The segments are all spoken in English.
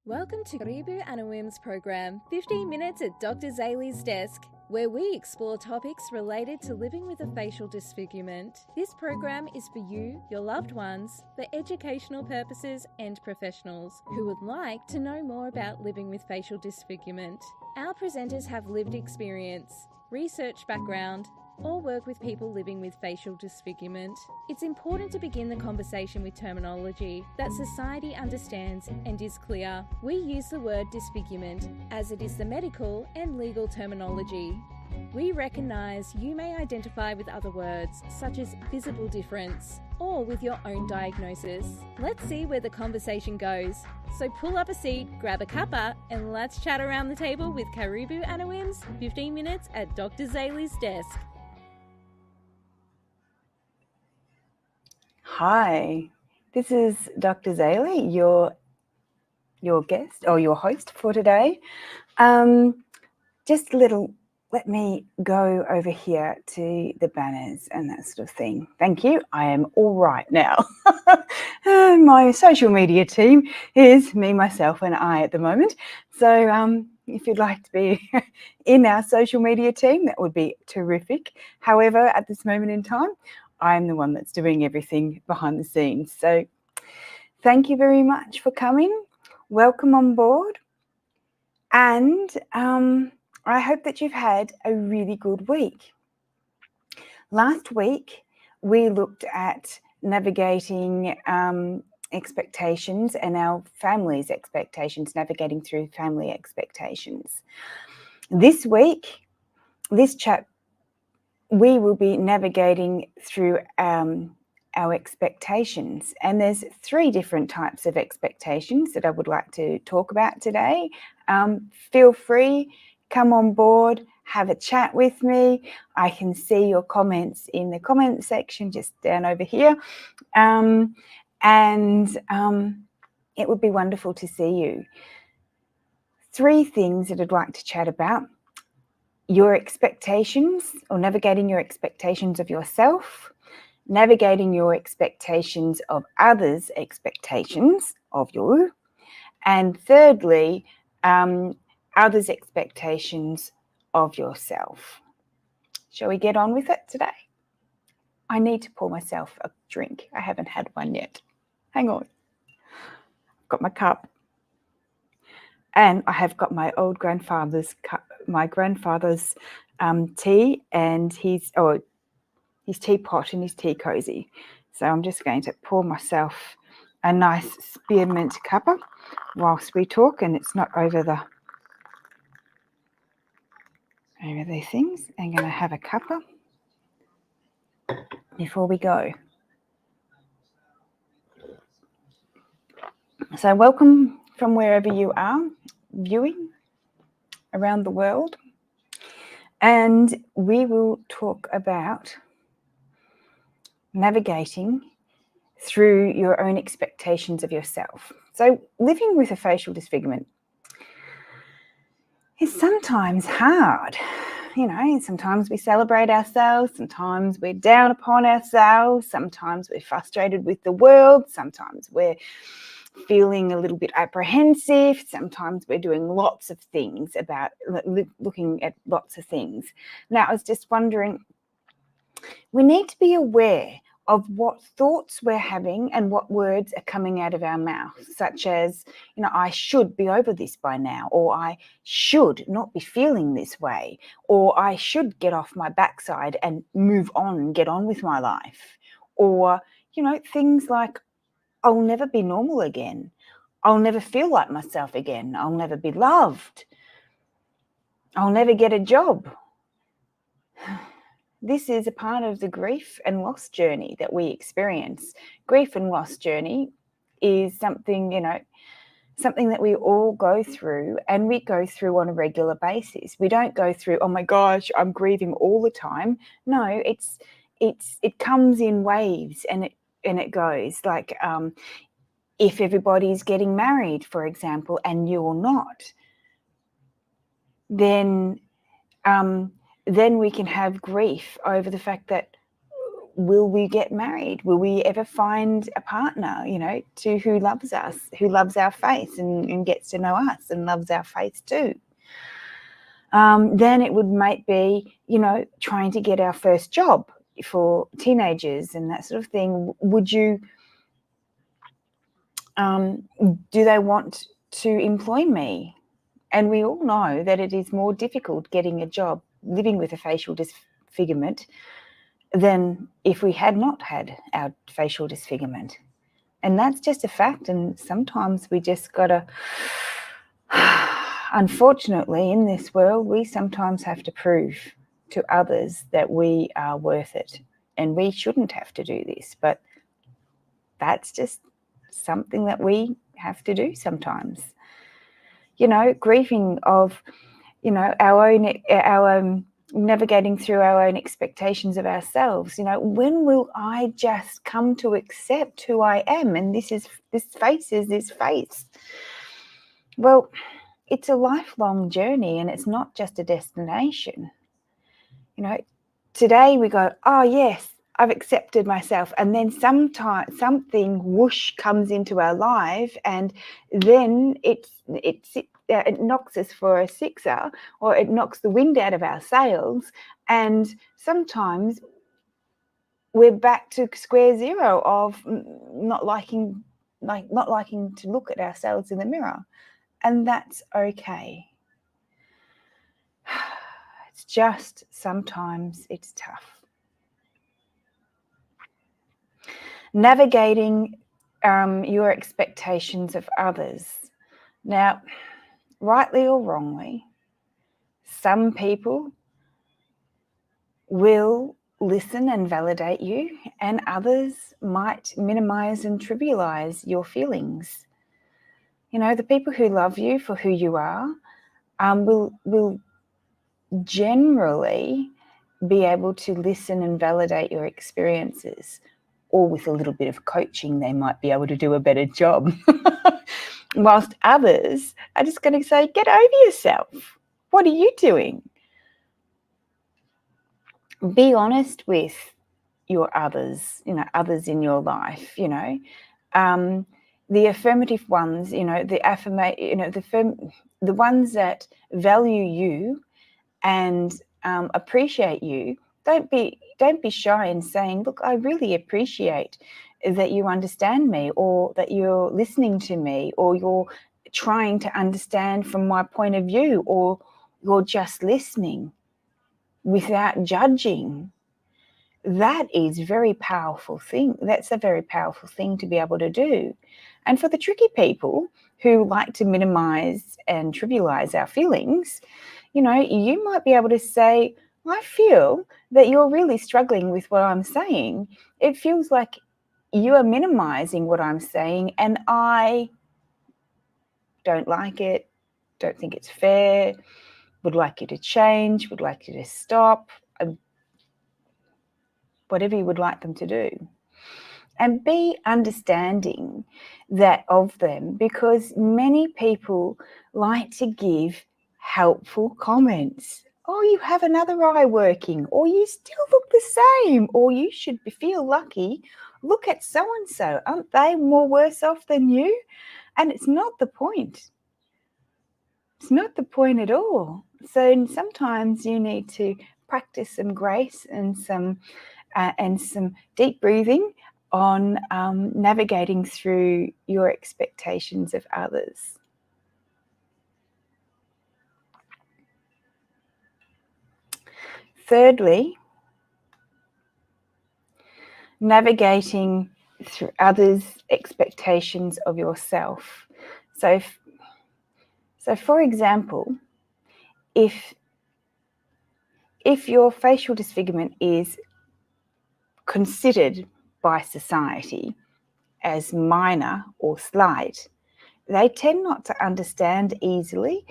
Welcome to Karibu Anawim's program, 15 Minutes at Dr. Zali's Desk, where we explore topics related to living with a facial disfigurement. This program is for you, your loved ones, for educational purposes and professionals who would like to know more about living with facial disfigurement. Our presenters have lived experience, research background, or work with people living with facial disfigurement. It's important to begin the conversation with terminology that society understands and is clear. We use the word disfigurement as it is the medical and legal terminology. We recognise you may identify with other words such as visible difference or with your own diagnosis. Let's see where the conversation goes. So pull up a seat, grab a cuppa, and let's chat around the table with Karibu Anawim's 15 Minutes at Dr. Zali's Desk. Hi, this is Dr. Zali, your guest or your host for today. Just a little, let me go over here to the banners and that sort of thing. Thank you. I am all right now. My social media team is me, myself, and I at the moment. So if you'd like to be in our social media team, that would be terrific. However, at this moment in time, I'm the one that's doing everything behind the scenes. So thank you very much for coming. Welcome on board. And I hope that you've had a really good week. Last week, we looked at navigating expectations and our family's expectations, navigating through family expectations. This week, this chat, we will be navigating through our expectations. And there's 3 different types of expectations that I would like to talk about today. Feel free, come on board, have a chat with me. I can see your comments in the comment section just down over here. It would be wonderful to see you. 3 things that I'd like to chat about. Your expectations, or navigating your expectations of yourself, navigating your expectations of others' expectations of you, and thirdly, others' expectations of yourself. Shall we get on with it today? I need to pour myself a drink. I haven't had one yet. Hang on. I've got my cup. And I have got my old grandfather's cup, my grandfather's tea and his teapot and his tea cozy. So I'm just going to pour myself a nice spearmint cuppa whilst we talk, and it's not over these things. I'm going to have a cuppa before we go. So welcome from wherever you are viewing around the world. And we will talk about navigating through your own expectations of yourself. So living with a facial disfigurement is sometimes hard. You know, sometimes we celebrate ourselves, sometimes we're down upon ourselves, sometimes we're frustrated with the world, sometimes we're feeling a little bit apprehensive, sometimes we're doing lots of things about looking at lots of things. Now, I was just wondering, we need to be aware of what thoughts we're having and what words are coming out of our mouth, such as, I should be over this by now, or I should not be feeling this way, or I should get off my backside and move on and get on with my life, or, things like, I'll never be normal again. I'll never feel like myself again. I'll never be loved. I'll never get a job. This is a part of the grief and loss journey that we experience. Grief and loss journey is something that we all go through, and we go through on a regular basis. We don't go through, oh my gosh, I'm grieving all the time. No, it comes in waves and it goes like, if everybody's getting married, for example, and you're not, then we can have grief over the fact that will we get married? Will we ever find a partner, who loves us, who loves our face and gets to know us and loves our face too? Then it might be, trying to get our first job for teenagers and that sort of thing. Would you, do they want to employ me? And we all know that it is more difficult getting a job living with a facial disfigurement than if we had not had our facial disfigurement. And that's just a fact. And sometimes we just gotta, unfortunately, in this world, we sometimes have to prove to others that we are worth it. And we shouldn't have to do this, but that's just something that we have to do sometimes. Grieving of, our own navigating through our own expectations of ourselves. When will I just come to accept who I am? And this face is this face. Well, it's a lifelong journey, and it's not just a destination. Today we go, oh yes, I've accepted myself, and then something whoosh comes into our life, and then it knocks us for a sixer, or it knocks the wind out of our sails, and sometimes we're back to square zero of not liking to look at ourselves in the mirror, and that's okay. It's just sometimes it's tough. Navigating your expectations of others. Now, rightly or wrongly, some people will listen and validate you, and others might minimize and trivialize your feelings. The people who love you for who you are will generally be able to listen and validate your experiences, or with a little bit of coaching, they might be able to do a better job. Whilst others are just going to say, get over yourself. What are you doing? Be honest with your others, others in your life, the affirmative ones, the ones that value you and appreciate you. Don't be shy in saying, look, I really appreciate that you understand me, or that you're listening to me, or you're trying to understand from my point of view, or you're just listening without judging. That is a very powerful thing. That's a very powerful thing to be able to do. And for the tricky people who like to minimize and trivialize our feelings, you might be able to say, I feel that you're really struggling with what I'm saying. It feels like you are minimizing what I'm saying, and I don't like it, don't think it's fair, would like you to change, would like you to stop, whatever you would like them to do. And be understanding that of them, because many people like to give helpful comments. Oh, you have another eye working, or you still look the same, or you should feel lucky. Look at so-and-so. Aren't they more worse off than you? And it's not the point. It's not the point at all. So sometimes you need to practice some grace and some deep breathing on navigating through your expectations of others. Thirdly, navigating through others' expectations of yourself. So for example, if your facial disfigurement is considered by society as minor or slight, they tend not to understand easily,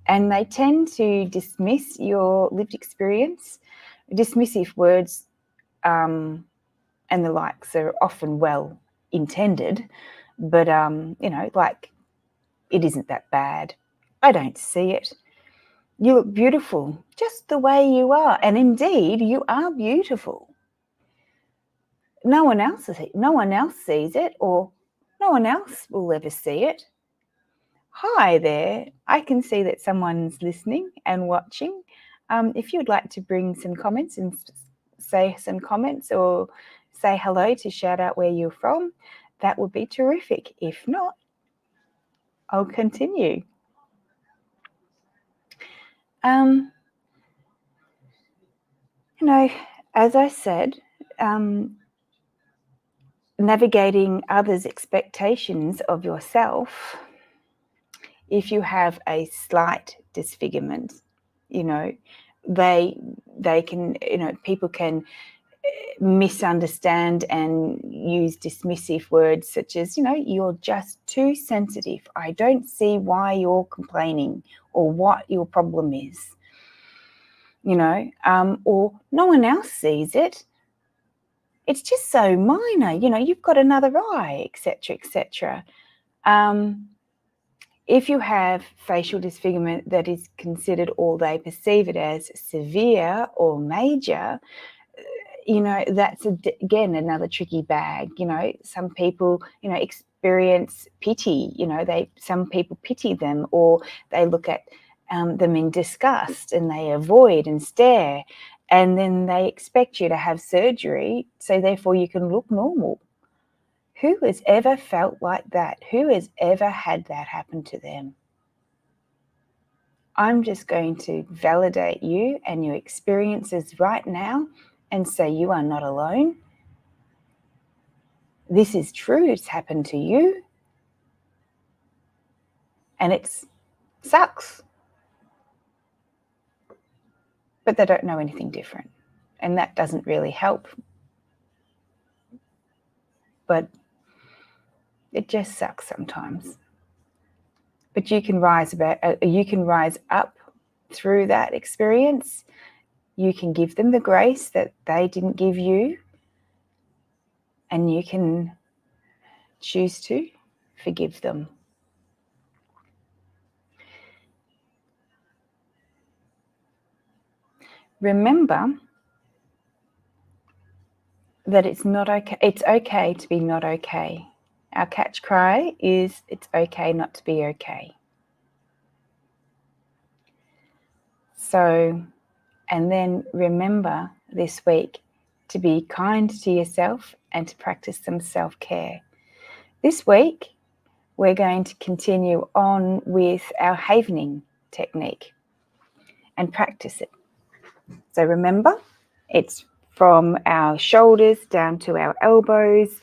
and they tend to dismiss your lived experience. Dismissive words and the likes are often well intended, but like, it isn't that bad. I don't see it. You look beautiful just the way you are, and indeed you are beautiful. no one else sees it, or no one else will ever see it. Hi there, I can see that someone's listening and watching. If you'd like to bring some comments and say some comments or say hello to shout out where you're from, that would be terrific. If not, I'll continue. As I said, navigating others' expectations of yourself, if you have a slight disfigurement, they can, people can misunderstand and use dismissive words such as, you're just too sensitive. I don't see why you're complaining or what your problem is, or no one else sees it. It's just so minor, you've got another eye, etc., etc. If you have facial disfigurement that is considered, or they perceive it as, severe or major, that's again another tricky bag. Some people experience pity. Some people pity them, or they look at them in disgust and they avoid and stare, and then they expect you to have surgery so therefore you can look normal. Who has ever felt like that? Who has ever had that happen to them? I'm just going to validate you and your experiences right now and say you are not alone. This is true. It's happened to you. And it sucks. But they don't know anything different. And that doesn't really help. But it just sucks sometimes. But you can rise up through that experience. You can give them the grace that they didn't give you. And you can choose to forgive them. Remember that it's not okay. It's okay to be not okay. Our catch cry is, it's okay not to be okay. So, and then remember this week to be kind to yourself and to practice some self-care. This week, we're going to continue on with our havening technique and practice it. So remember, it's from our shoulders down to our elbows,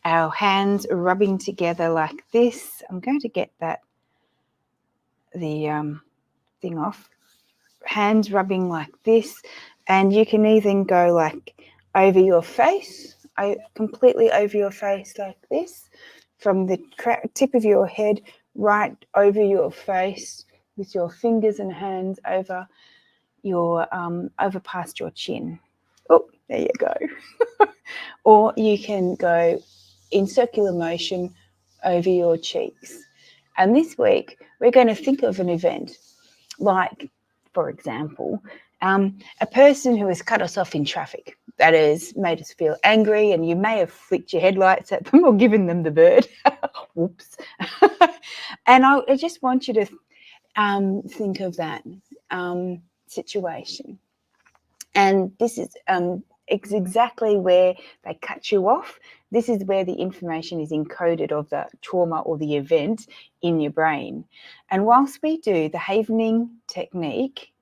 our hands rubbing together like this. I'm going to get the thing off. Hands rubbing like this, and you can even go like over your face, completely over your face like this, from the tip of your head right over your face, with your fingers and hands over your over past your chin. Oh, there you go. Or you can go in circular motion over your cheeks. And this week we're going to think of an event like, for example, a person who has cut us off in traffic, that has made us feel angry, and you may have flicked your headlights at them or given them the bird. Whoops. And I just want you to think of that situation. And this is exactly where they cut you off. This is where the information is encoded of the trauma or the event in your brain. And whilst we do the havening technique,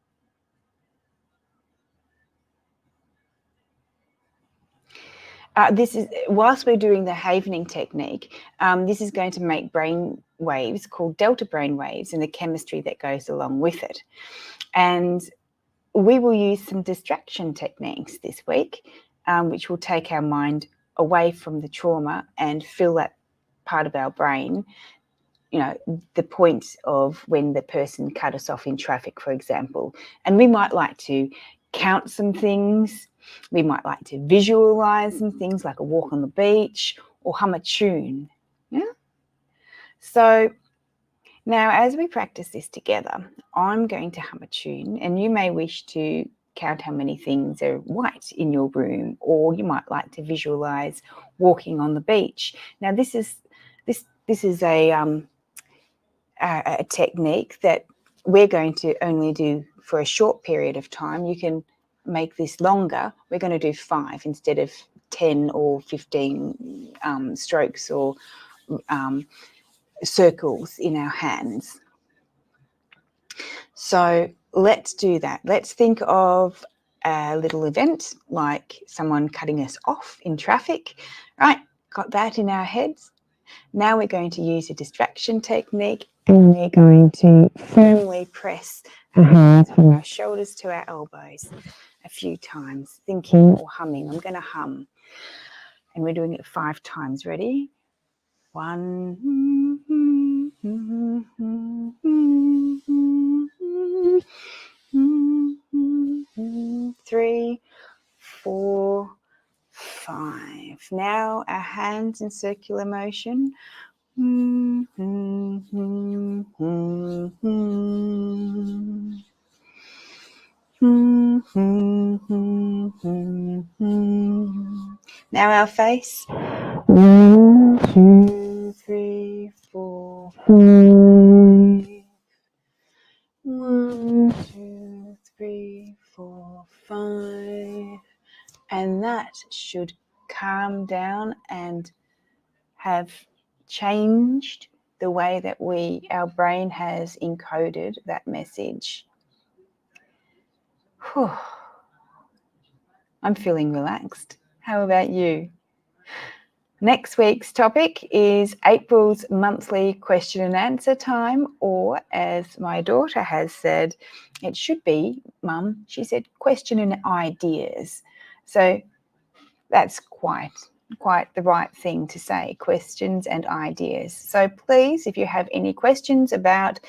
whilst we're doing the havening technique, this is going to make brain waves called delta brain waves and the chemistry that goes along with it. And we will use some distraction techniques this week, which will take our mind away from the trauma and fill that part of our brain, the point of when the person cut us off in traffic, for example. And we might like to count some things. We might like to visualize some things like a walk on the beach or hum a tune. Yeah. So now, as we practice this together, I'm going to hum a tune, and you may wish to count how many things are white in your room, or you might like to visualize walking on the beach. Now, this is a technique that we're going to only do for a short period of time. You can make this longer. We're going to do 5 instead of 10 or 15 strokes or circles in our hands. So let's do that. Let's think of a little event like someone cutting us off in traffic, right? Got that in our heads. Now we're going to use a distraction technique, and we're going to firmly press our hands from our shoulders to our elbows a few times, thinking or humming. I'm going to hum, and we're doing it 5 times. Ready? 1, 3, 4, 5. Now our hands in circular motion. 'Now our face. 1, 2, 3, 4, 5. 1, 2, 3, 4, 5. And that should calm down and have changed the way that our brain has encoded that message. Whew. I'm feeling relaxed. How about you? Next week's topic is April's monthly question and answer time, or as my daughter has said, it should be, Mum, she said, question and ideas. So that's quite the right thing to say, questions and ideas. So please, if you have any questions about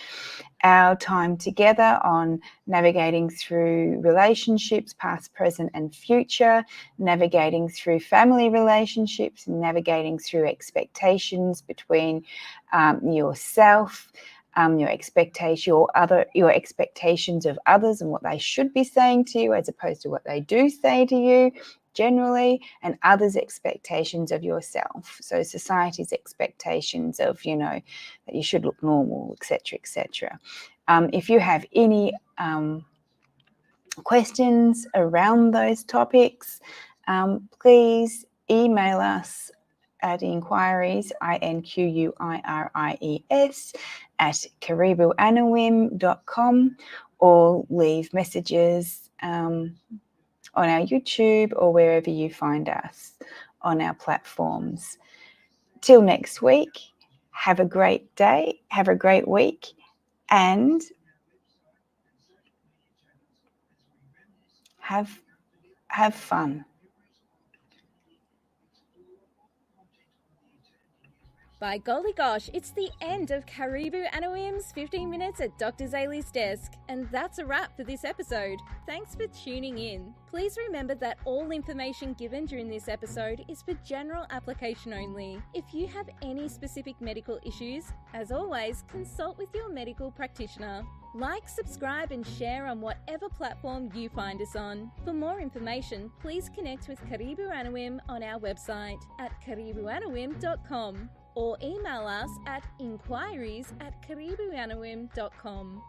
our time together on navigating through relationships, past, present, and future, navigating through family relationships, navigating through expectations between yourself, your expectations of others and what they should be saying to you as opposed to what they do say to you generally, and others' expectations of yourself. So society's expectations of, that you should look normal, etc., etc. If you have any questions around those topics, please email us at inquiries, inquiries, at karibuanawim.com, or leave messages on our YouTube or wherever you find us on our platforms. Till next week, have a great day, have a great week, and have fun. By golly gosh, it's the end of Karibu Anawim's 15 Minutes at Dr. Zali's Desk, and that's a wrap for this episode. Thanks for tuning in. Please remember that all information given during this episode is for general application only. If you have any specific medical issues, as always, consult with your medical practitioner. Like, subscribe, and share on whatever platform you find us on. For more information, please connect with Karibu Anawim on our website at karibuanawim.com or email us at inquiries@karibuanawim.com.